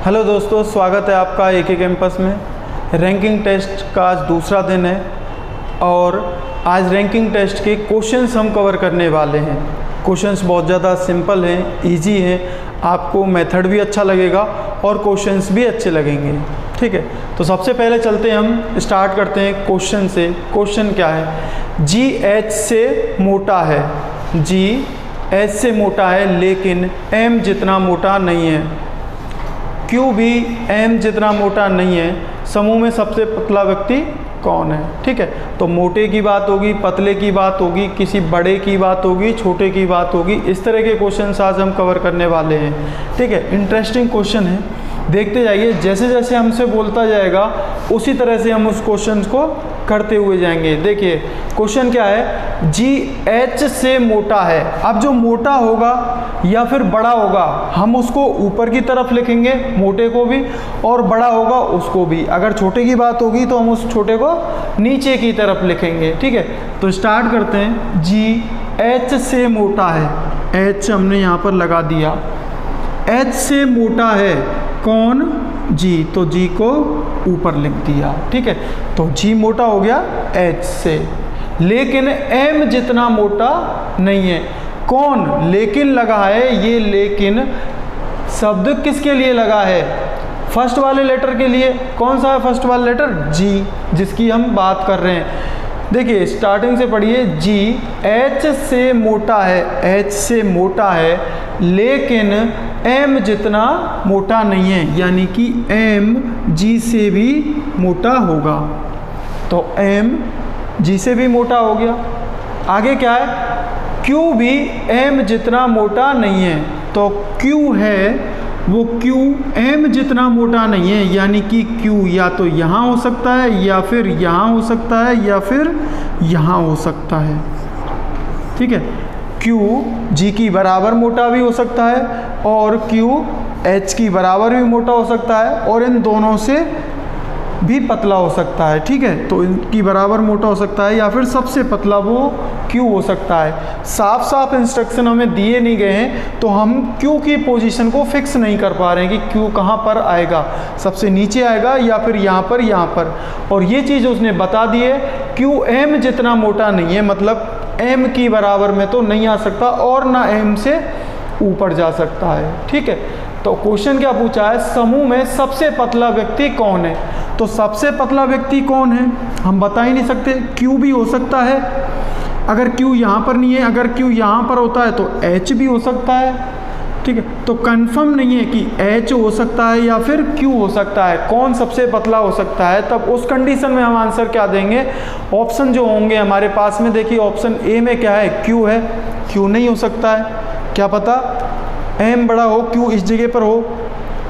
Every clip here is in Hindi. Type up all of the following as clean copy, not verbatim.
हेलो दोस्तों, स्वागत है आपका एके कैंपस में। रैंकिंग टेस्ट का आज दूसरा दिन है और आज रैंकिंग टेस्ट के क्वेश्चंस हम कवर करने वाले हैं। क्वेश्चंस बहुत ज़्यादा सिंपल हैं, इजी हैं, आपको मेथड भी अच्छा लगेगा और क्वेश्चंस भी अच्छे लगेंगे। ठीक है, तो सबसे पहले चलते हैं, हम स्टार्ट करते हैं क्वेश्चन से। क्वेश्चन क्या है? जी एच से मोटा है, जी एच से मोटा है लेकिन एम जितना मोटा नहीं है। क्यों भी एम जितना मोटा नहीं है, समूह में सबसे पतला व्यक्ति कौन है? ठीक है, तो मोटे की बात होगी, पतले की बात होगी, किसी बड़े की बात होगी, छोटे की बात होगी। इस तरह के क्वेश्चन आज हम कवर करने वाले हैं। ठीक है, इंटरेस्टिंग क्वेश्चन है, देखते जाइए। जैसे जैसे हमसे बोलता जाएगा उसी तरह से हम उस क्वेश्चन को करते हुए जाएंगे। देखिए क्वेश्चन क्या है? जी एच से मोटा है। अब जो मोटा होगा या फिर बड़ा होगा, हम उसको ऊपर की तरफ लिखेंगे, मोटे को भी, और बड़ा होगा उसको भी। अगर छोटे की बात होगी तो हम उस छोटे को नीचे की तरफ लिखेंगे। ठीक है, तो स्टार्ट करते हैं। जी एच से मोटा है, एच हमने यहाँ पर लगा दिया। एच से मोटा है कौन? जी, तो जी को ऊपर लिख दिया। ठीक है, तो जी मोटा हो गया एच से, लेकिन एम जितना मोटा नहीं है। कौन? लेकिन लगा है, ये लेकिन शब्द किसके लिए लगा है? फर्स्ट वाले लेटर के लिए। कौन सा है फर्स्ट वाला लेटर? जी, जिसकी हम बात कर रहे हैं। देखिए स्टार्टिंग से पढ़िए। जी एच से मोटा है, एच से मोटा है लेकिन एम जितना मोटा नहीं है, यानी कि एम जी से भी मोटा होगा। तो एम जी से भी मोटा हो गया। आगे क्या है? क्यू भी एम जितना मोटा नहीं है। तो क्यू है वो क्यू एम जितना मोटा नहीं है, यानी कि क्यू या तो यहाँ हो सकता है या फिर यहाँ हो सकता है या फिर यहाँ हो सकता है। ठीक है, क्यू जी की बराबर मोटा भी हो सकता है और क्यू एच की बराबर भी मोटा हो सकता है और इन दोनों से भी पतला हो सकता है। ठीक है, तो इनकी बराबर मोटा हो सकता है या फिर सबसे पतला वो क्यू हो सकता है। साफ साफ इंस्ट्रक्शन हमें दिए नहीं गए हैं, तो हम क्यू की पोजीशन को फिक्स नहीं कर पा रहे हैं कि क्यू कहाँ पर आएगा, सबसे नीचे आएगा या फिर यहाँ पर। और ये चीज़ उसने बता दी है, क्यू एम जितना मोटा नहीं है, मतलब एम की बराबर में तो नहीं आ सकता और ना एम से ऊपर जा सकता है। ठीक है, तो क्वेश्चन क्या पूछा है? समूह में सबसे पतला व्यक्ति कौन है? तो सबसे पतला व्यक्ति कौन है हम बता ही नहीं सकते। क्यू भी हो सकता है, अगर क्यू यहाँ पर नहीं है, अगर क्यू यहाँ पर होता है तो एच भी हो सकता है। ठीक है, तो कंफर्म नहीं है कि एच हो सकता है या फिर क्यू हो सकता है, कौन सबसे पतला हो सकता है। तब उस कंडीशन में हम आंसर क्या देंगे? ऑप्शन जो होंगे हमारे पास में, देखिए ऑप्शन ए में क्या है? क्यू है। क्यू नहीं हो सकता है, क्या पता एम बड़ा हो, क्यू इस जगह पर हो।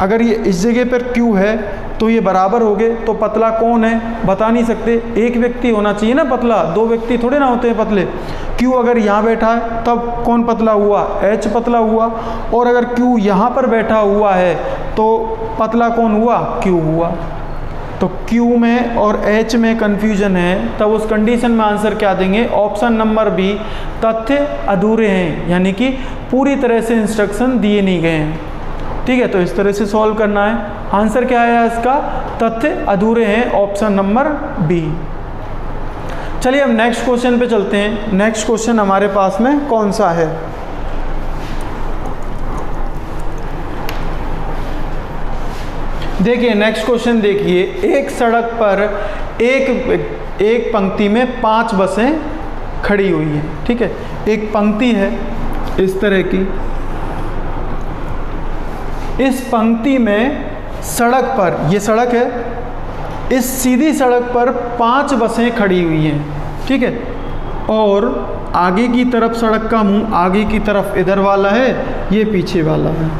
अगर ये इस जगह पर क्यू है तो ये बराबर हो गए, तो पतला कौन है बता नहीं सकते। एक व्यक्ति होना चाहिए ना पतला, दो व्यक्ति थोड़े ना होते हैं पतले। क्यू अगर यहाँ बैठा है तब कौन पतला हुआ? एच पतला हुआ। और अगर क्यू यहाँ पर बैठा हुआ है तो पतला कौन हुआ? क्यू हुआ। तो क्यू में और एच में कन्फ्यूजन है, तब उस कंडीशन में आंसर क्या देंगे? ऑप्शन नंबर बी, तथ्य अधूरे हैं, यानी कि पूरी तरह से इंस्ट्रक्शन दिए नहीं गए हैं। ठीक है, तो इस तरह से सॉल्व करना है। आंसर क्या है इसका? तथ्य अधूरे हैं, ऑप्शन नंबर बी। चलिए अब नेक्स्ट क्वेश्चन पे चलते हैं। नेक्स्ट क्वेश्चन हमारे पास में कौन सा है? देखिए नेक्स्ट क्वेश्चन देखिए। एक सड़क पर एक पंक्ति में 5 बसें खड़ी हुई हैं। ठीक है, एक पंक्ति है इस तरह की। इस पंक्ति में सड़क पर, ये सड़क है, इस सीधी सड़क पर 5 बसें खड़ी हुई हैं। ठीक है, और आगे की तरफ सड़क का मुंह आगे की तरफ इधर वाला है, ये पीछे वाला है।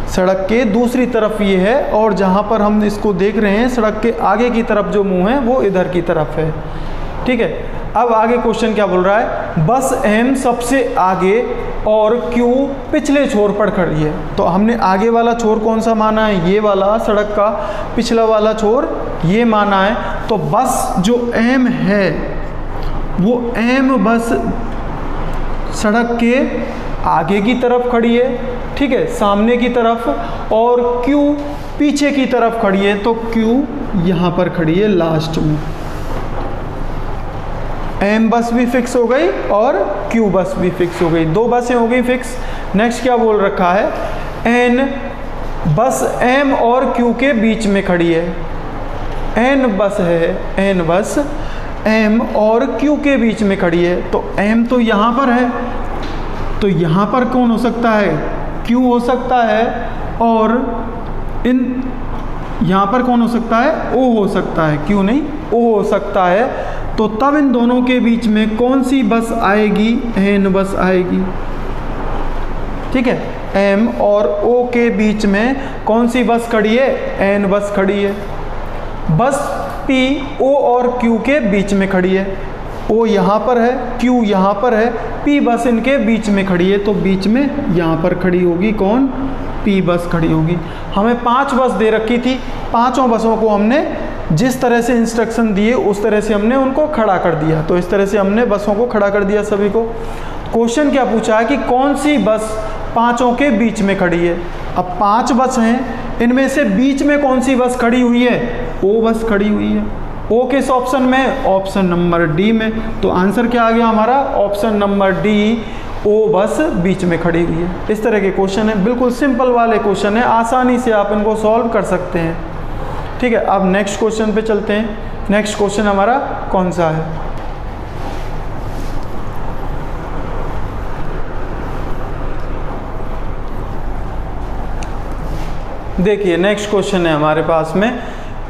सड़क के दूसरी तरफ ये है और जहाँ पर हम इसको देख रहे हैं सड़क के आगे की तरफ जो मुंह है वो इधर की तरफ है। ठीक है, अब आगे क्वेश्चन क्या बोल रहा है? बस एम सबसे आगे और क्यू पिछले छोर पर खड़ी है। तो हमने आगे वाला छोर कौन सा माना है? ये वाला सड़क का। पिछला वाला छोर ये माना है। तो बस जो एम है वो एम बस सड़क के आगे की तरफ खड़ी है, ठीक है, सामने की तरफ, और Q पीछे की तरफ खड़ी है। तो Q यहाँ पर खड़ी है लास्ट में। M बस भी फिक्स हो गई और Q बस भी फिक्स हो गई, दो बसें हो गई फिक्स। नेक्स्ट क्या बोल रखा है, N बस M और Q के बीच में खड़ी है। N बस है, N बस M और Q के बीच में खड़ी है। तो M तो यहाँ पर है, तो यहाँ पर कौन हो सकता है, Q हो सकता है, और यहाँ पर कौन हो सकता है, O हो सकता है, Q नहीं O हो सकता है। तो तब इन दोनों के बीच में कौन सी बस आएगी, N बस आएगी, ठीक है। M और O के बीच में कौन सी बस खड़ी है, N बस खड़ी है। बस P O और Q के बीच में खड़ी है। O यहाँ पर है, Q यहाँ पर है, P बस इनके बीच में खड़ी है। तो बीच में यहाँ पर खड़ी होगी कौन, P बस खड़ी होगी। हमें 5 बस दे रखी थी, पांचों बसों को हमने जिस तरह से इंस्ट्रक्शन दिए उस तरह से हमने उनको खड़ा कर दिया। तो इस तरह से हमने बसों को खड़ा कर दिया सभी को। क्वेश्चन क्या पूछा है कि कौन सी बस पांचों के बीच में खड़ी है। अब 5 बस हैं, इनमें से बीच में कौन सी बस खड़ी हुई है, O बस खड़ी हुई है। O किस ऑप्शन में, ऑप्शन नंबर डी में। तो आंसर क्या आ गया हमारा, ऑप्शन नंबर डी, O बस बीच में खड़ी हुई है। इस तरह के क्वेश्चन है, बिल्कुल सिंपल वाले क्वेश्चन है, आसानी से आप इनको सॉल्व कर सकते हैं, ठीक है। अब नेक्स्ट क्वेश्चन पे चलते हैं। नेक्स्ट क्वेश्चन हमारा कौन सा है, देखिए नेक्स्ट क्वेश्चन है हमारे पास में।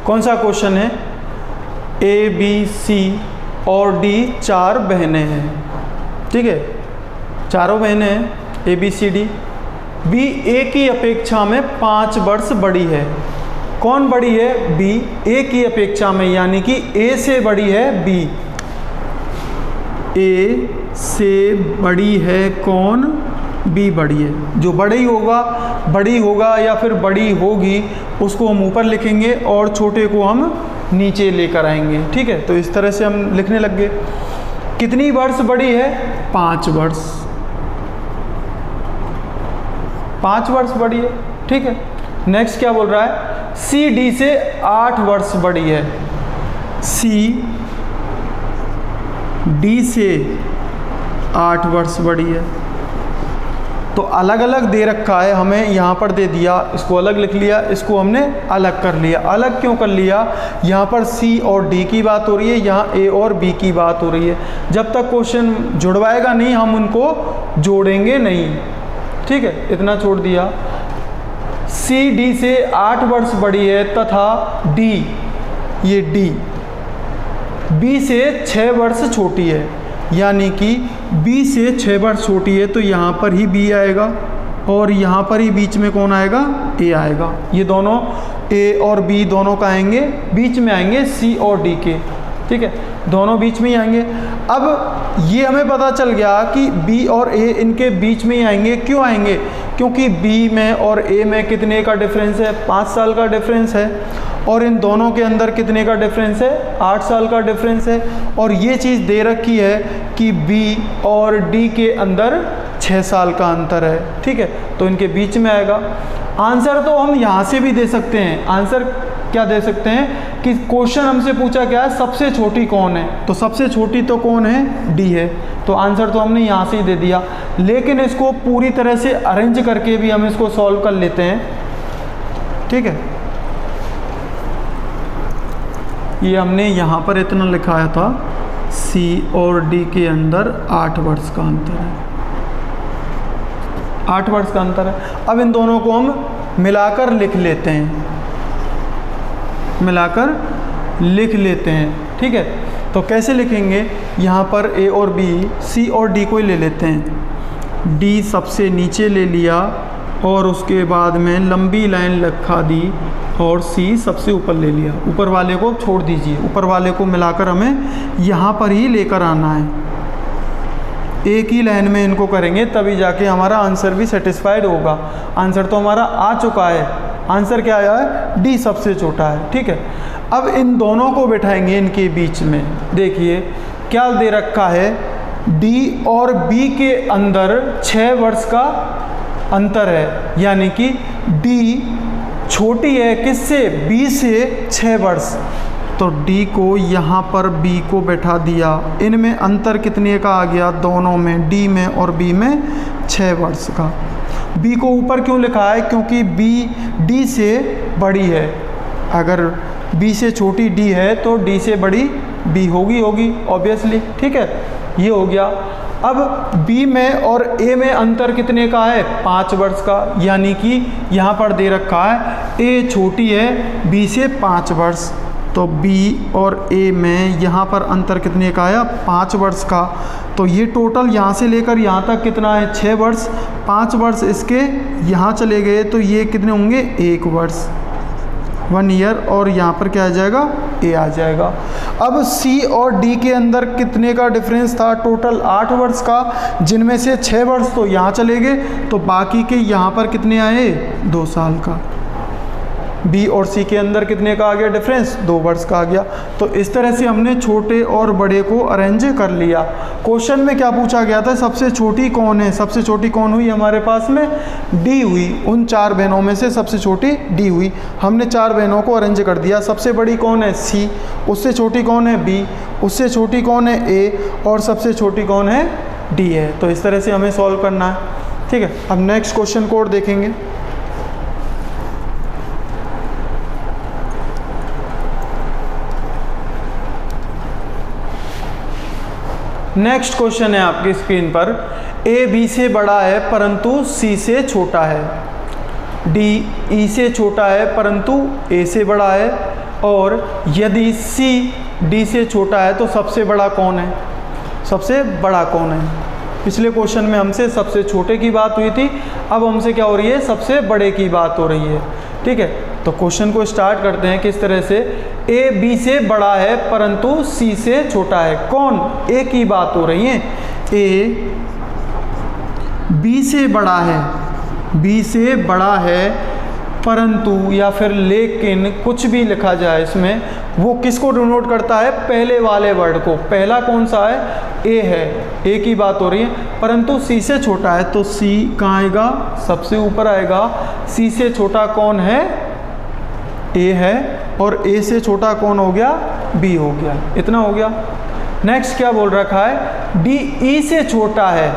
कौन सा क्वेश्चन है, A B C और D 4 बहनें हैं, ठीक है, चारों बहनें हैं A B C D। B A की अपेक्षा में 5 वर्ष बड़ी है। कौन बड़ी है, B A की अपेक्षा में, यानी कि A से बड़ी है B, A से बड़ी है कौन, B बड़ी है। जो बड़ी होगा या फिर बड़ी होगी उसको हम ऊपर लिखेंगे और छोटे को हम नीचे लेकर आएंगे, ठीक है। तो इस तरह से हम लिखने लग गए। कितनी वर्ष बड़ी है, 5 वर्ष, 5 वर्ष बड़ी है, ठीक है। नेक्स्ट क्या बोल रहा है, C D से 8 वर्ष बड़ी है। C D से 8 वर्ष बड़ी है। तो अलग अलग दे रखा है, हमें यहाँ पर दे दिया, इसको अलग लिख लिया, इसको हमने अलग कर लिया। अलग क्यों कर लिया, यहाँ पर C और D की बात हो रही है, यहाँ A और B की बात हो रही है। जब तक क्वेश्चन जुड़वाएगा नहीं हम उनको जोड़ेंगे नहीं, ठीक है, इतना छोड़ दिया। C D से 8 वर्ष बड़ी है तथा D, ये D B से 6 वर्ष छोटी है, यानी कि B से 6 वर्ष छोटी है। तो यहाँ पर ही B आएगा और यहाँ पर ही बीच में कौन आएगा, A आएगा। ये दोनों A और B दोनों का आएंगे, बीच में आएंगे C और D के, ठीक है, दोनों बीच में ही आएंगे। अब ये हमें पता चल गया कि B और A इनके बीच में ही आएंगे। क्यों आएंगे, क्योंकि B में और A में कितने का डिफरेंस है, 5 साल का डिफरेंस है, और इन दोनों के अंदर कितने का डिफरेंस है, 8 साल का डिफरेंस है। और ये चीज़ दे रखी है कि B और D के अंदर 6 साल का अंतर है, ठीक है, तो इनके बीच में आएगा। आंसर तो हम यहाँ से भी दे सकते हैं। आंसर क्या दे सकते हैं कि क्वेश्चन हमसे पूछा क्या है, सबसे छोटी कौन है, तो सबसे छोटी तो कौन है, D है। तो आंसर तो हमने यहाँ से ही दे दिया, लेकिन इसको पूरी तरह से अरेंज करके भी हम इसको सॉल्व कर लेते हैं, ठीक है। ये हमने यहाँ पर इतना लिखाया था, C और D के अंदर 8 वर्ष का अंतर है, 8 वर्ष का अंतर है। अब इन दोनों को हम मिलाकर लिख लेते हैं, मिलाकर लिख लेते हैं, ठीक है। तो कैसे लिखेंगे, यहाँ पर A और B, C और D को ही ले लेते हैं। D सबसे नीचे ले लिया और उसके बाद में लंबी लाइन लिखा दी, और C सबसे ऊपर ले लिया। ऊपर वाले को छोड़ दीजिए, ऊपर वाले को मिलाकर हमें यहाँ पर ही लेकर आना है। एक ही लाइन में इनको करेंगे तभी जाके हमारा आंसर भी सेटिस्फाइड होगा। आंसर तो हमारा आ चुका है, आंसर क्या आया है, D सबसे छोटा है, ठीक है। अब इन दोनों को बैठाएंगे इनके बीच में। देखिए क्या दे रखा है, डी और बी के अंदर 6 वर्ष का अंतर है, यानी कि डी छोटी है किससे, बी से 6 वर्ष। तो डी को यहाँ पर बी को बैठा दिया, इनमें अंतर कितने का आ गया, दोनों में, डी में और बी में 6 वर्ष का। बी को ऊपर क्यों लिखा है, क्योंकि बी डी से बड़ी है। अगर बी से छोटी डी है तो डी से बड़ी बी होगी ऑब्वियसली, ठीक है, ये हो गया। अब बी में और ए में अंतर कितने का है, 5 वर्ष का, यानी कि यहाँ पर दे रखा है ए छोटी है बी से 5 वर्ष। तो बी और ए में यहाँ पर अंतर कितने का आया, 5 वर्ष का। तो ये टोटल यहाँ से लेकर यहाँ तक कितना है, 6 वर्ष। 5 वर्ष इसके यहाँ चले गए तो ये कितने होंगे, 1 वर्ष, 1 ईयर, और यहाँ पर क्या आ जाएगा, ए आ जाएगा। अब सी और डी के अंदर कितने का डिफरेंस था, टोटल 8 वर्ष का, जिनमें से 6 वर्ष तो यहाँ चले गए, तो बाकी के यहाँ पर कितने आए, 2 साल का। बी और सी के अंदर कितने का आ गया डिफरेंस, 2 वर्ष का आ गया। तो इस तरह से हमने छोटे और बड़े को अरेंज कर लिया। क्वेश्चन में क्या पूछा गया था, सबसे छोटी कौन है, सबसे छोटी कौन हुई हमारे पास में, डी हुई। उन 4 बहनों में से सबसे छोटी डी हुई। हमने 4 बहनों को अरेंज कर दिया। सबसे बड़ी कौन है, सी, उससे छोटी कौन है, बी, उससे छोटी कौन है, ए, और सबसे छोटी कौन है, डी है। तो इस तरह से हमें सॉल्व करना है, ठीक है। अब नेक्स्ट क्वेश्चन को और देखेंगे। नेक्स्ट क्वेश्चन है आपकी स्क्रीन पर, ए बी से बड़ा है परंतु सी से छोटा है, डी ई से छोटा है परंतु ए से बड़ा है, और यदि सी डी से छोटा है तो सबसे बड़ा कौन है, सबसे बड़ा कौन है। पिछले क्वेश्चन में हमसे सबसे छोटे की बात हुई थी, अब हमसे क्या हो रही है, सबसे बड़े की बात हो रही है, ठीक है। तो क्वेश्चन को स्टार्ट करते हैं किस तरह से, ए बी से बड़ा है परंतु सी से छोटा है। कौन, ए की बात हो रही है, ए बी से बड़ा है, बी से बड़ा है परंतु, या फिर लेकिन, कुछ भी लिखा जाए इसमें, वो किसको डिनोट करता है, पहले वाले वर्ड को। पहला कौन सा है, ए है, ए की बात हो रही है, परंतु सी से छोटा है, तो सी कहाँ आएगा, सबसे ऊपर आएगा। सी से छोटा कौन है, ए है, और ए से छोटा कौन हो गया, बी हो गया। इतना हो गया। नेक्स्ट क्या बोल रखा है, डी ई से छोटा है,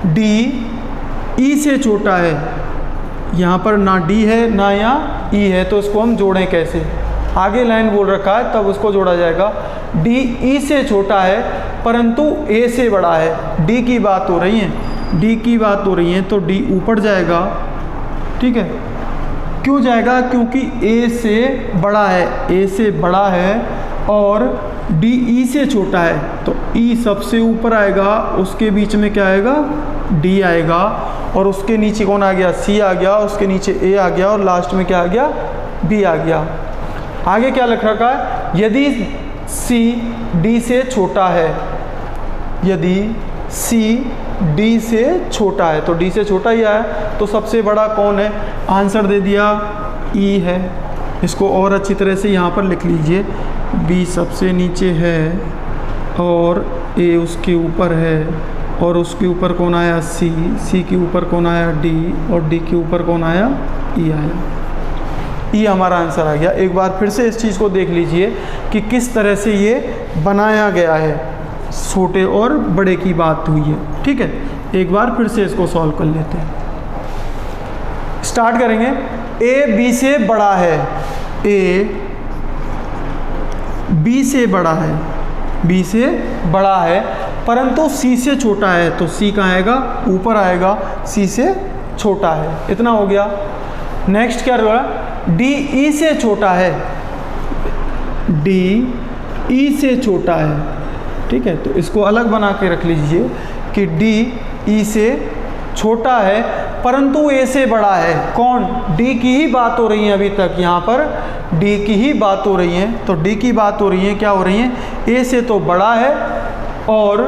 डी ई से छोटा है। यहाँ पर ना डी है ना यहाँ ई है, तो इसको हम जोड़ें कैसे, आगे लाइन बोल रखा है तब उसको जोड़ा जाएगा। डी ई से छोटा है परंतु ए से बड़ा है, डी की बात हो रही है, डी की बात हो रही है, तो डी ऊपर जाएगा, ठीक है। क्यों जाएगा, क्योंकि ए से बड़ा है, ए से बड़ा है, और डी ई से छोटा है, तो ई सबसे ऊपर आएगा, उसके बीच में क्या आएगा, डी आएगा, और उसके नीचे कौन आ गया, सी आ गया, उसके नीचे ए आ गया, और लास्ट में क्या आ गया, बी आ गया। आगे क्या लिख रखा है, यदि सी डी से छोटा है, यदि सी डी से छोटा है, तो डी से छोटा ही आया, तो सबसे बड़ा कौन है, आंसर दे दिया, ई है। इसको और अच्छी तरह से यहाँ पर लिख लीजिए, बी सबसे नीचे है और ए उसके ऊपर है, और उसके ऊपर कौन आया, सी, सी के ऊपर कौन आया, डी, और डी के ऊपर कौन आया, ई आया। ये हमारा आंसर आ गया। एक बार फिर से इस चीज़ को देख लीजिए कि किस तरह से ये बनाया गया है, छोटे और बड़े की बात हुई है, ठीक है। एक बार फिर से इसको सॉल्व कर लेते हैं, स्टार्ट करेंगे। ए बी से बड़ा है, ए बी से बड़ा है, बी से बड़ा है, परंतु सी से छोटा है, तो सी कहाँ आएगा, ऊपर आएगा, सी से छोटा है। इतना हो गया। नेक्स्ट क्या रहा, डी ई से छोटा है, डी ई से छोटा है, ठीक है। तो इसको अलग बना के रख लीजिए कि डी ई से छोटा है परंतु ए से बड़ा है। कौन, डी की ही बात हो रही है, अभी तक यहाँ पर डी की ही बात हो रही है, तो डी की बात हो रही है, क्या हो रही है, ए से तो बड़ा है और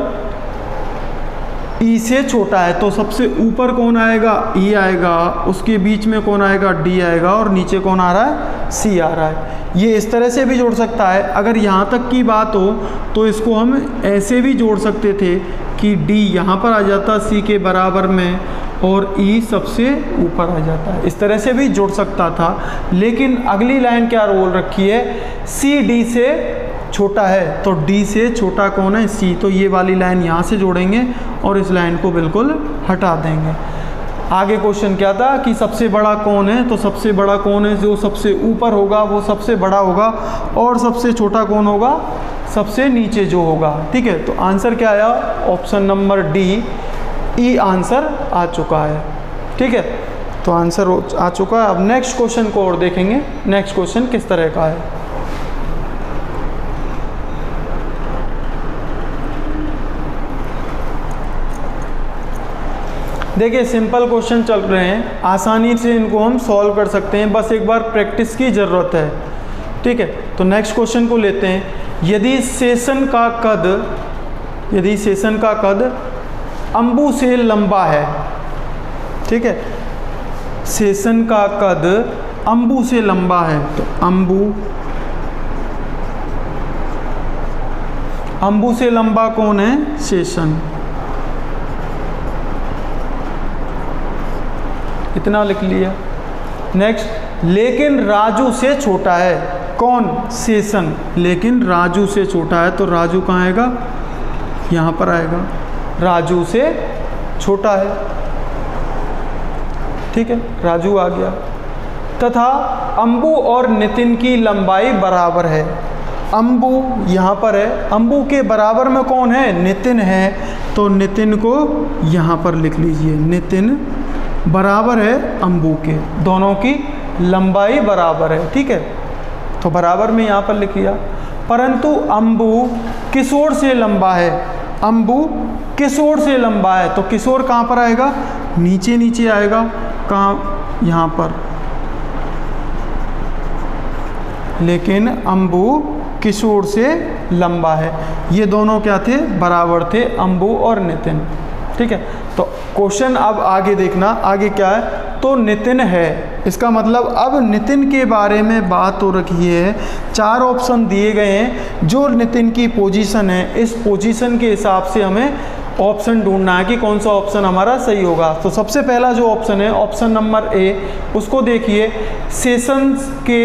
ई से छोटा है, तो सबसे ऊपर कौन आएगा, ई आएगा, उसके बीच में कौन आएगा, डी आएगा, और नीचे कौन आ रहा है, सी आ रहा है। ये इस तरह से भी जोड़ सकता है। अगर यहाँ तक की बात हो तो इसको हम ऐसे भी जोड़ सकते थे कि डी यहाँ पर आ जाता सी के बराबर में और ई सबसे ऊपर आ जाता है। इस तरह से भी जोड़ सकता था, लेकिन अगली लाइन क्या बोल रखी है, सी डी से छोटा है, तो डी से छोटा कौन है, सी। तो ये वाली लाइन यहाँ से जोड़ेंगे और इस लाइन को बिल्कुल हटा देंगे। आगे क्वेश्चन क्या था कि सबसे बड़ा कौन है, तो सबसे बड़ा कौन है, जो सबसे ऊपर होगा वो सबसे बड़ा होगा और सबसे छोटा कौन होगा, सबसे नीचे जो होगा। ठीक है, तो आंसर क्या आया, ऑप्शन नंबर डी, ई आंसर आ चुका है। ठीक है, तो आंसर आ चुका है। अब नेक्स्ट क्वेश्चन को और देखेंगे, नेक्स्ट क्वेश्चन किस तरह का है। देखिए सिंपल क्वेश्चन चल रहे हैं, आसानी से इनको हम सॉल्व कर सकते हैं, बस एक बार प्रैक्टिस की ज़रूरत है। ठीक है, तो नेक्स्ट क्वेश्चन को लेते हैं। यदि सेशन का कद अम्बू से लंबा है, ठीक है, सेशन का कद अम्बू से लंबा है, तो अम्बू से लंबा कौन है, सेशन। इतना लिख लिया। नेक्स्ट, लेकिन राजू से छोटा है, कौन, सेशन, लेकिन राजू से छोटा है, तो राजू कहाँ आएगा, यहाँ पर आएगा, राजू से छोटा है। ठीक है, राजू आ गया। तथा अम्बू और नितिन की लंबाई बराबर है। अम्बू यहाँ पर है, अम्बू के बराबर में कौन है, नितिन है, तो नितिन को यहाँ पर लिख लीजिए, नितिन बराबर है अम्बू के, दोनों की लंबाई बराबर है। ठीक है, तो बराबर में यहाँ पर लिख लिया। परंतु अम्बू किशोर से लंबा है, अम्बू किशोर से लंबा है, तो किशोर कहाँ पर आएगा, नीचे नीचे आएगा, कहाँ, यहाँ पर। लेकिन अम्बू किशोर से लंबा है, ये दोनों क्या थे, बराबर थे, अम्बू और नितिन। ठीक है, तो क्वेश्चन अब आगे देखना, आगे क्या है, तो नितिन है, इसका मतलब अब नितिन के बारे में बात हो रखी है। 4 ऑप्शन दिए गए हैं, जो नितिन की पोजीशन है, इस पोजीशन के हिसाब से हमें ऑप्शन ढूंढना है कि कौन सा ऑप्शन हमारा सही होगा। तो सबसे पहला जो ऑप्शन है, ऑप्शन नंबर ए, उसको देखिए, सेशन के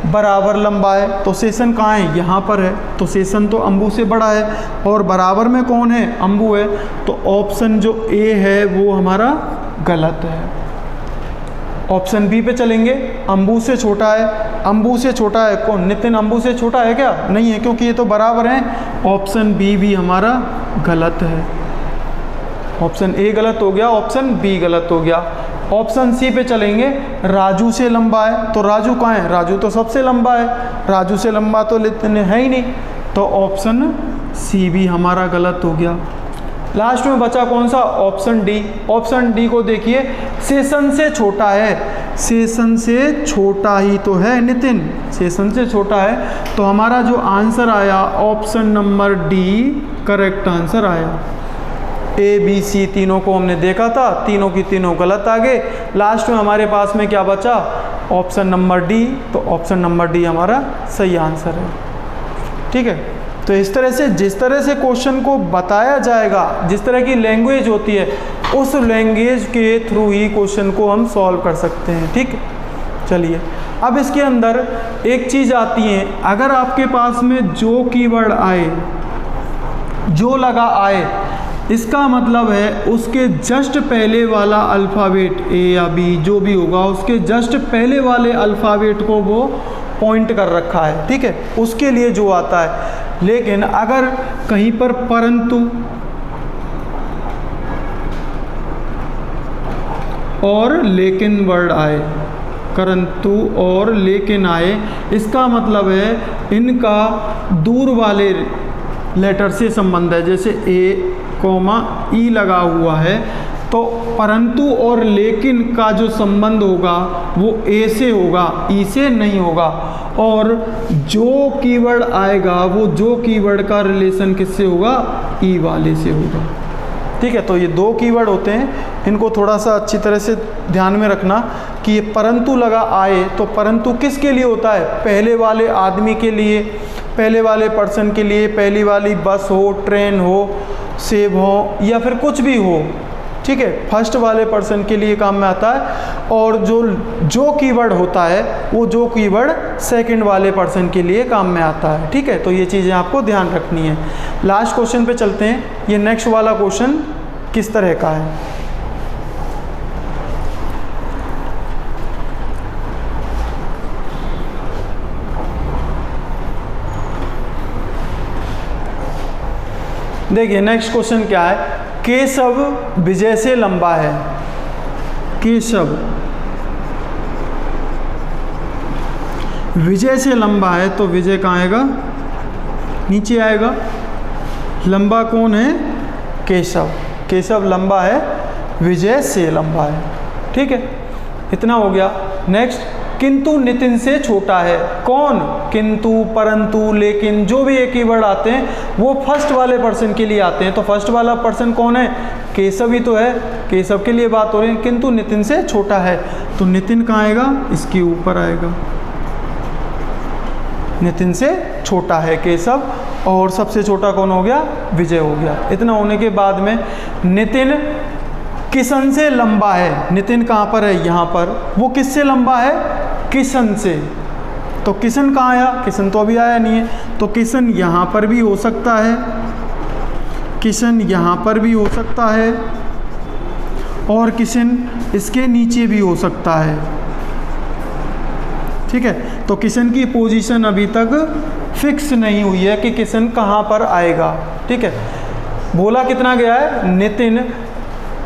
बराबर लंबा है, तो सेशन कहाँ है, यहाँ पर है, तो सेशन तो अम्बू से बड़ा है और बराबर में कौन है, अम्बू है, तो ऑप्शन जो ए है वो हमारा गलत है। ऑप्शन बी पे चलेंगे, अम्बू से छोटा है, अम्बू से छोटा है कौन, नितिन अम्बू से छोटा है क्या, नहीं है, क्योंकि ये तो बराबर हैं। ऑप्शन बी भी हमारा गलत है, ऑप्शन ए गलत हो गया, ऑप्शन बी गलत हो गया। ऑप्शन सी पे चलेंगे, राजू से लंबा है, तो राजू कहाँ है, राजू तो सबसे लंबा है, राजू से लंबा तो नितिन है ही नहीं, तो ऑप्शन सी भी हमारा गलत हो गया। लास्ट में बचा कौन सा, ऑप्शन डी। ऑप्शन डी को देखिए, सेशन से छोटा है, सेशन से छोटा ही तो है नितिन, सेशन से छोटा है, तो हमारा जो आंसर आया option number D correct answer आया। ए बी सी तीनों को हमने देखा था, तीनों की तीनों गलत आ गए। लास्ट में हमारे पास में क्या बचा, ऑप्शन नंबर डी, तो ऑप्शन नंबर डी हमारा सही आंसर है। ठीक है, तो इस तरह से जिस तरह से क्वेश्चन को बताया जाएगा, जिस तरह की लैंग्वेज होती है, उस लैंग्वेज के थ्रू ही क्वेश्चन को हम सॉल्व कर सकते हैं। ठीक, चलिए अब इसके अंदर एक चीज़ आती है, अगर आपके पास में जो कीवर्ड आए, जो लगा आए, इसका मतलब है उसके जस्ट पहले वाला अल्फ़ाबेट ए या बी जो भी होगा, उसके जस्ट पहले वाले अल्फ़ाबेट को वो पॉइंट कर रखा है। ठीक है, उसके लिए जो आता है। लेकिन अगर कहीं पर परंतु और लेकिन वर्ड आए, परंतु और लेकिन आए, इसका मतलब है इनका दूर वाले लेटर से संबंध है। जैसे ए कोमा ई लगा हुआ है, तो परंतु और लेकिन का जो संबंध होगा वो ए से होगा, ई से नहीं होगा। और जो कीवर्ड आएगा, वो जो कीवर्ड का रिलेशन किससे होगा, ई वाले से होगा। ठीक है। तो ये दो कीवर्ड होते हैं, इनको थोड़ा सा अच्छी तरह से ध्यान में रखना कि ये परंतु लगा आए तो परंतु किसके लिए होता है, पहले वाले आदमी के लिए, पहले वाले पर्सन के लिए, पहली वाली बस हो, ट्रेन हो, सेब हो या फिर कुछ भी हो, ठीक है, फर्स्ट वाले पर्सन के लिए काम में आता है। और जो कीवर्ड होता है वो जो कीवर्ड सेकंड वाले पर्सन के लिए काम में आता है, ठीक है। तो ये चीज़ें आपको ध्यान रखनी है। लास्ट क्वेश्चन पे चलते हैं। ये नेक्स्ट वाला क्वेश्चन किस तरह का है, देखिए नेक्स्ट क्वेश्चन क्या है। केशव विजय से लंबा है। केशव विजय से लंबा है तो विजय कहाँ आएगा, नीचे आएगा। लंबा कौन है, केशव। केशव लंबा है, विजय से लंबा है, ठीक है। इतना हो गया। नेक्स्ट, किंतु नितिन से छोटा है। कौन, किंतु, परंतु, लेकिन, जो भी एक कीवर्ड आते हैं वो फर्स्ट वाले पर्सन के लिए आते हैं। तो फर्स्ट वाला पर्सन कौन है, केशव ही तो है, केशव के लिए बात हो रही है। किंतु नितिन से छोटा है तो नितिन कहाँ आएगा, इसके ऊपर आएगा। नितिन से छोटा है केशव और सबसे छोटा कौन हो गया, विजय हो गया। इतना होने के बाद में नितिन किशन से लंबा है। नितिन कहाँ पर है, यहाँ पर। वो किससे लंबा है, किशन से। तो किशन कहाँ आया, किशन तो अभी आया नहीं है। तो किशन यहाँ पर भी हो सकता है, किशन यहाँ पर भी हो सकता है और किशन इसके नीचे भी हो सकता है, ठीक है। तो किशन की पोजीशन अभी तक फिक्स नहीं हुई है कि किशन कहाँ पर आएगा, ठीक है। बोला कितना गया है, नितिन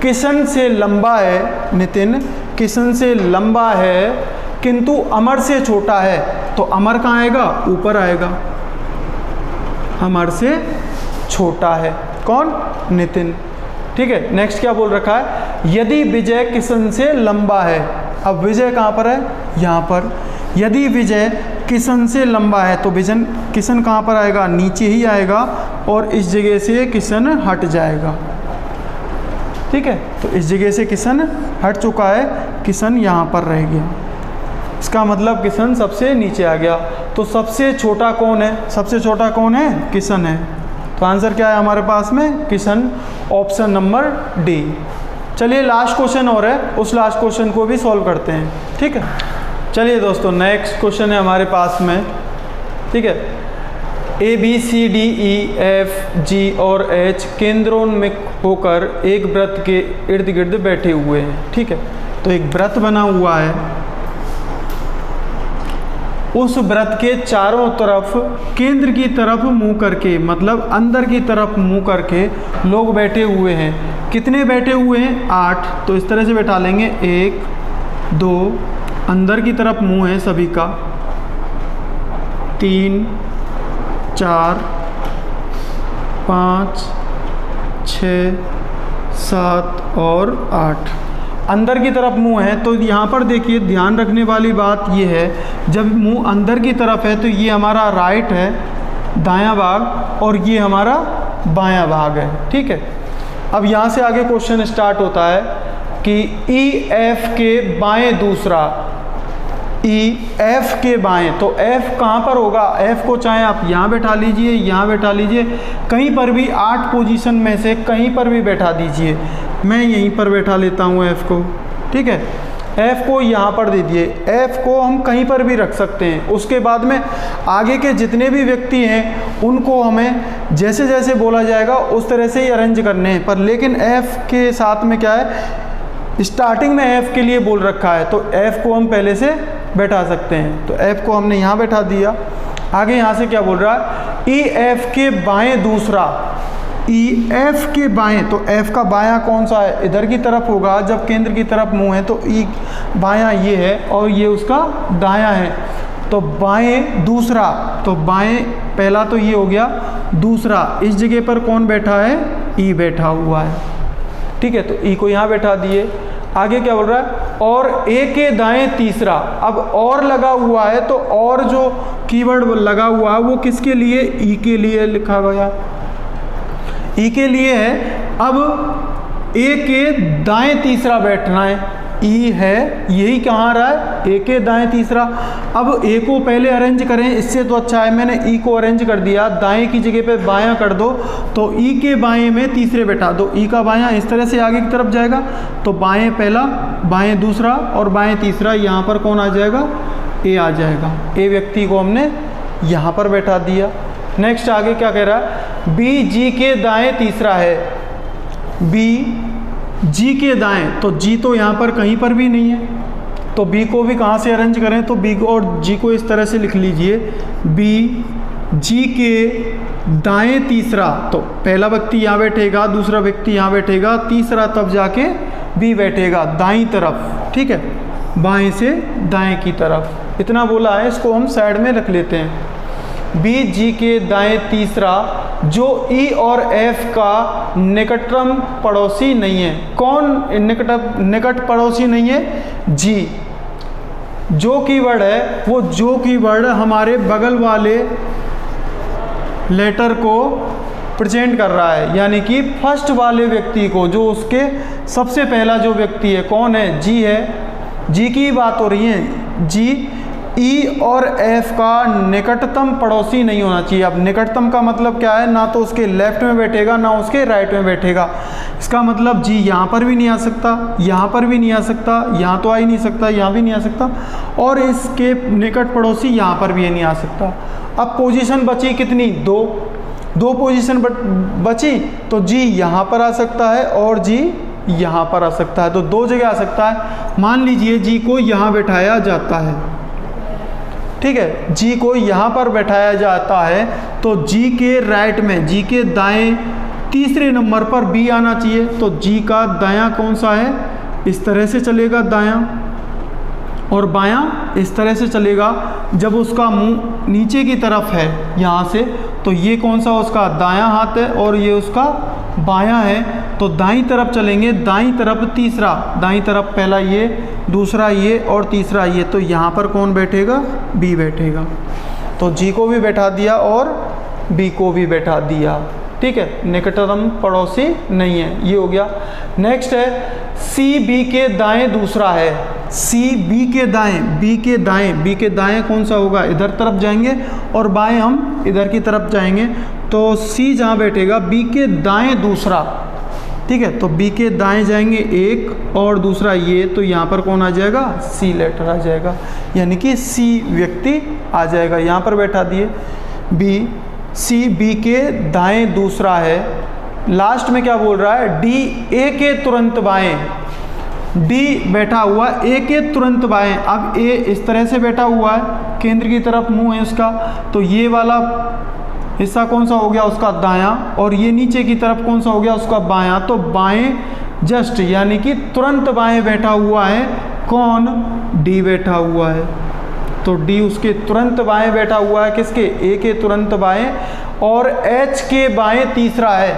किशन से लंबा है, नितिन किशन से लंबा है किंतु अमर से छोटा है। तो अमर कहाँ आएगा, ऊपर आएगा। अमर से छोटा है कौन, नितिन, ठीक है। नेक्स्ट क्या बोल रखा है, यदि विजय किशन से लंबा है। अब विजय कहाँ पर है, यहाँ पर। यदि विजय किशन से लंबा है तो किशन कहाँ पर आएगा, नीचे ही आएगा और इस जगह से किशन हट जाएगा, ठीक है। तो इस जगह से किशन हट चुका है, किशन यहाँ पर रह गया। इसका मतलब किशन सबसे नीचे आ गया। तो सबसे छोटा कौन है, सबसे छोटा कौन है, किशन है। तो आंसर क्या है हमारे पास में, किशन, ऑप्शन नंबर डी। चलिए लास्ट क्वेश्चन और है, उस लास्ट क्वेश्चन को भी सॉल्व करते हैं, ठीक है। चलिए दोस्तों नेक्स्ट क्वेश्चन है हमारे पास में, ठीक है। A B C D E F G और एच केंद्रोन्मुख होकर एक वृत्त के इर्द गिर्द बैठे हुए हैं, ठीक है। तो एक वृत्त बना हुआ है, उस वृत्त के चारों तरफ केंद्र की तरफ मुंह करके, मतलब अंदर की तरफ मुंह करके लोग बैठे हुए हैं। कितने बैठे हुए हैं, 8। तो इस तरह से बैठा लेंगे, 1 2, अंदर की तरफ मुंह है सभी का, 3 4 5 6 7 और 8। अंदर की तरफ मुंह है। तो यहाँ पर देखिए ध्यान रखने वाली बात ये है, जब मुंह अंदर की तरफ है तो ये हमारा राइट है, दायां भाग, और ये हमारा बायां भाग है, ठीक है। अब यहाँ से आगे क्वेश्चन स्टार्ट होता है कि ई एफ के बाएं दूसरा, ई एफ के बाएं। तो एफ कहाँ पर होगा, एफ को चाहे आप यहाँ बैठा लीजिए, यहाँ बैठा लीजिए, कहीं पर भी 8 पोजीशन में से कहीं पर भी बैठा दीजिए। मैं यहीं पर बैठा लेता हूँ एफ को, ठीक है। एफ को यहाँ पर दे दिए, एफ को हम कहीं पर भी रख सकते हैं। उसके बाद में आगे के जितने भी व्यक्ति हैं उनको हमें जैसे जैसे बोला जाएगा उस तरह से ही अरेंज करने हैं। पर लेकिन एफ के साथ में क्या है, स्टार्टिंग में एफ के लिए बोल रखा है तो एफ को हम पहले से बैठा सकते हैं। तो एफ को हमने यहाँ बैठा दिया। आगे यहाँ से क्या बोल रहा है, ई एफ के बाएं दूसरा, ई एफ के बाएं। तो एफ का बायां कौन सा है, इधर की तरफ होगा, जब केंद्र की तरफ मुंह है तो ई बायां ये है और ये उसका दायां है। तो बाएं दूसरा, तो बाएं पहला तो ये हो गया, दूसरा इस जगह पर कौन बैठा है, ई बैठा हुआ है, ठीक है। तो ई को यहाँ बैठा दिए। आगे क्या बोल रहा है, और ए के दाएं तीसरा। अब और लगा हुआ है तो और जो कीवर्ड लगा हुआ है वो किसके लिए, ई के लिए लिखा गया, ई के लिए है। अब ए के दाएं तीसरा बैठना है, ई है, यही कहाँ रहा है, ए के दाएं तीसरा। अब ए को पहले अरेंज करें, इससे तो अच्छा है मैंने ई को अरेंज कर दिया, दाएं की जगह पे बायां कर दो, तो ई के बाएं में तीसरे बैठा दो, ई का बायां इस तरह से आगे की तरफ जाएगा, तो बाएं पहला, बाएं दूसरा और बाएं तीसरा, यहाँ पर कौन आ जाएगा, ए आ जाएगा। ए व्यक्ति को हमने यहाँ पर बैठा दिया। नेक्स्ट आगे क्या कह रहा है, बी जी के दाएं तीसरा है, बी जी के दाएं, तो जी तो यहाँ पर कहीं पर भी नहीं है, तो बी को भी कहाँ से अरेंज करें, तो बी को और जी को इस तरह से लिख लीजिए, बी जी के दाएं तीसरा, तो पहला व्यक्ति यहाँ बैठेगा, दूसरा व्यक्ति यहाँ बैठेगा, तीसरा तब जाके बी बैठेगा दाईं तरफ, ठीक है, बाएं से दाएं की तरफ। इतना बोला है, इसको हम साइड में रख लेते हैं। बी जी के दाएं तीसरा जो ई और एफ का निकटतम पड़ोसी नहीं है। कौन निकट पड़ोसी नहीं है, जी। जो कीवर्ड है वो जो कीवर्ड हमारे बगल वाले लेटर को प्रेजेंट कर रहा है, यानी कि फर्स्ट वाले व्यक्ति को, जो उसके सबसे पहला जो व्यक्ति है कौन है, जी है, जी की बात हो रही है, जी। ई और एफ का निकटतम पड़ोसी नहीं होना चाहिए। अब निकटतम का मतलब क्या है, ना तो उसके लेफ्ट में बैठेगा ना उसके राइट में बैठेगा। इसका मतलब जी यहाँ पर भी नहीं आ सकता, यहाँ पर भी नहीं आ सकता, यहाँ तो आ ही नहीं सकता, यहाँ भी नहीं आ सकता, और इसके निकट पड़ोसी यहाँ पर भी नहीं आ सकता। अब पोजीशन बची कितनी, दो पोजीशन बची, तो जी यहाँ पर आ सकता है और जी यहाँ पर आ सकता है, तो दो जगह आ सकता है। मान लीजिए जी को यहाँ बैठाया जाता है, ठीक है, जी को यहाँ पर बैठाया जाता है, तो जी के राइट में, जी के दाएं तीसरे नंबर पर बी आना चाहिए, तो जी का दायां कौन सा है, इस तरह से चलेगा दायां, और बायां इस तरह से चलेगा। जब उसका मुंह नीचे की तरफ है यहाँ से, तो ये कौन सा उसका दायां हाथ है और ये उसका बायां है, तो दाईं तरफ चलेंगे, दाईं तरफ तीसरा, दाईं तरफ पहला ये, दूसरा ये और तीसरा ये, तो यहाँ पर कौन बैठेगा, बी बैठेगा। तो जी को भी बैठा दिया और बी को भी बैठा दिया, ठीक है, निकटतम पड़ोसी नहीं है, ये हो गया। नेक्स्ट है सी बी के दाएं दूसरा है, सी बी के दाएं, बी के दाएं, बी के दाएं कौन सा होगा, इधर तरफ जाएंगे और बाएं हम इधर की तरफ जाएंगे, तो सी जहाँ बैठेगा बी के दाएं दूसरा, ठीक है, तो बी के दाएं जाएंगे एक और दूसरा ये, तो यहाँ पर कौन आ जाएगा, सी लेटर आ जाएगा, यानी कि सी व्यक्ति आ जाएगा, यहाँ पर बैठा दिए। बी सी बी के दाएं दूसरा है। लास्ट में क्या बोल रहा है, डी ए के तुरंत बाएं, डी बैठा हुआ ए के तुरंत बाएं। अब ए इस तरह से बैठा हुआ है, केंद्र की तरफ मुंह है उसका, तो ये वाला हिस्सा कौन सा हो गया, उसका दायां, और ये नीचे की तरफ कौन सा हो गया, उसका बायां, तो बाएं जस्ट यानी कि तुरंत बाएं बैठा हुआ है कौन, डी बैठा हुआ है, तो डी उसके तुरंत बाएं बैठा हुआ है, किसके, ए के तुरंत बाएं, और एच के बाएं तीसरा है,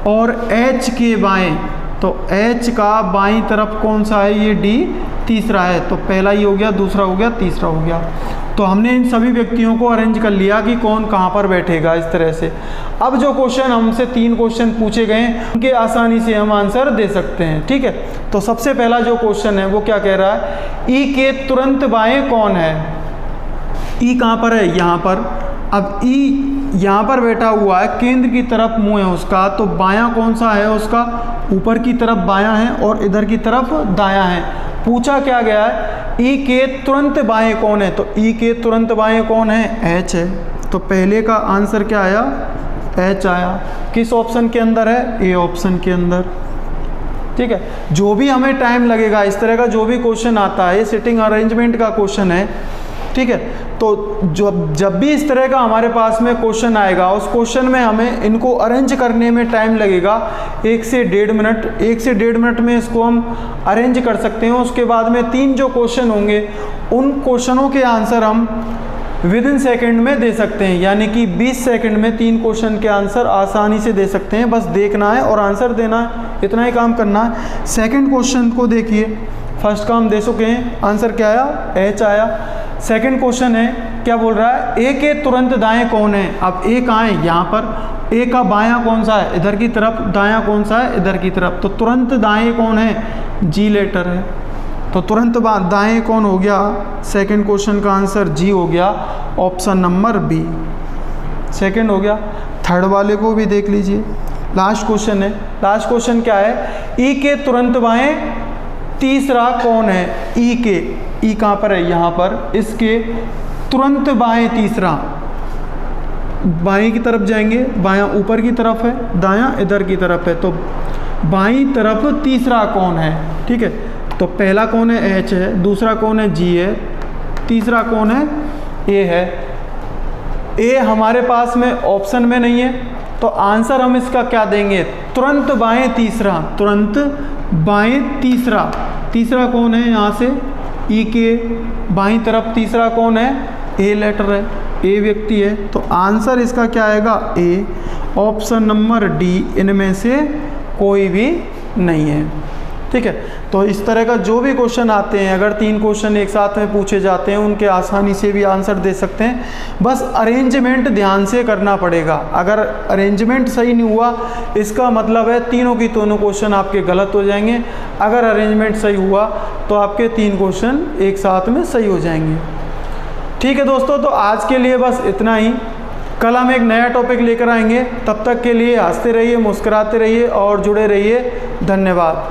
और एच के बाएं, तो एच का बाईं तरफ कौन सा है, ये डी तीसरा है, तो पहला ही हो गया, दूसरा हो गया, तीसरा हो गया। तो हमने इन सभी व्यक्तियों को अरेंज कर लिया कि कौन कहाँ पर बैठेगा, इस तरह से। अब जो क्वेश्चन हमसे 3 क्वेश्चन पूछे गए उनके आसानी से हम आंसर दे सकते हैं, ठीक है। तो सबसे पहला जो क्वेश्चन है वो क्या कह रहा है, ई के तुरंत बाएं कौन है, ई कहाँ पर है, यहाँ पर। अब ई यहाँ पर बैठा हुआ है, केंद्र की तरफ मुंह है उसका, तो बायां कौन सा है उसका, ऊपर की तरफ बायां है और इधर की तरफ दायां है। पूछा क्या गया है, ई के तुरंत बाएं कौन है, तो ई के तुरंत बाएं कौन है, एच है, तो पहले का आंसर क्या आया, एच आया। किस ऑप्शन के अंदर है, ए ऑप्शन के अंदर, ठीक है। जो भी हमें टाइम लगेगा, इस तरह का जो भी क्वेश्चन आता है, सिटिंग अरेंजमेंट का क्वेश्चन है, ठीक है, तो जब भी इस तरह का हमारे पास में क्वेश्चन आएगा, उस क्वेश्चन में हमें इनको अरेंज करने में टाइम लगेगा 1 से 1.5 मिनट। 1 से 1.5 मिनट में इसको हम अरेंज कर सकते हैं। उसके बाद में 3 जो क्वेश्चन होंगे, उन क्वेश्चनों के आंसर हम विदिन सेकंड में दे सकते हैं, यानी कि 20 सेकंड में 3 क्वेश्चन के आंसर आसानी से दे सकते हैं। बस देखना है और आंसर देना है, इतना ही काम करना है। सेकंड क्वेश्चन को देखिए, फर्स्ट का हम दे चुके हैं, आंसर क्या आया, एच आया। सेकंड क्वेश्चन है क्या बोल रहा है, ए के तुरंत दाएं कौन है। अब ए कहाँ है, यहाँ पर। ए का बायां कौन सा है, इधर की तरफ। दायां कौन सा है, इधर की तरफ। तो तुरंत दाएं कौन है, जी लेटर है। तो तुरंत दाएं कौन हो गया, सेकंड क्वेश्चन का आंसर जी हो गया, ऑप्शन नंबर बी सेकंड हो गया। थर्ड वाले को भी देख लीजिए, लास्ट क्वेश्चन है। लास्ट क्वेश्चन क्या है, ई के तुरंत बाएं तीसरा कौन है। ई के, ई कहाँ पर है, यहाँ पर। इसके तुरंत बाएं तीसरा, बाएं की तरफ जाएंगे, बायां ऊपर की तरफ है, दायां इधर की तरफ है। तो बाईं तरफ तीसरा कौन है, ठीक है। तो पहला कौन है, एच है। दूसरा कौन है, जी है। तीसरा कौन है, ए है। ए हमारे पास में ऑप्शन में नहीं है, तो आंसर हम इसका क्या देंगे, तुरंत बाएं तीसरा। तुरंत बाएं तीसरा, तीसरा कौन है, यहाँ से ई के बाईं तरफ तीसरा कौन है, ए लेटर है, ए व्यक्ति है। तो आंसर इसका क्या आएगा, ए, ऑप्शन नंबर डी इनमें से कोई भी नहीं है, ठीक है। तो इस तरह का जो भी क्वेश्चन आते हैं, अगर 3 क्वेश्चन एक साथ में पूछे जाते हैं, उनके आसानी से भी आंसर दे सकते हैं। बस अरेंजमेंट ध्यान से करना पड़ेगा। अगर अरेंजमेंट सही नहीं हुआ, इसका मतलब है तीनों की दोनों क्वेश्चन आपके गलत हो जाएंगे। अगर अरेंजमेंट सही हुआ तो आपके 3 क्वेश्चन एक साथ में सही हो जाएंगे, ठीक है दोस्तों। तो आज के लिए बस इतना ही। कल हम एक नया टॉपिक लेकर आएंगे। तब तक के लिए हंसते रहिए, मुस्कुराते रहिए और जुड़े रहिए। धन्यवाद।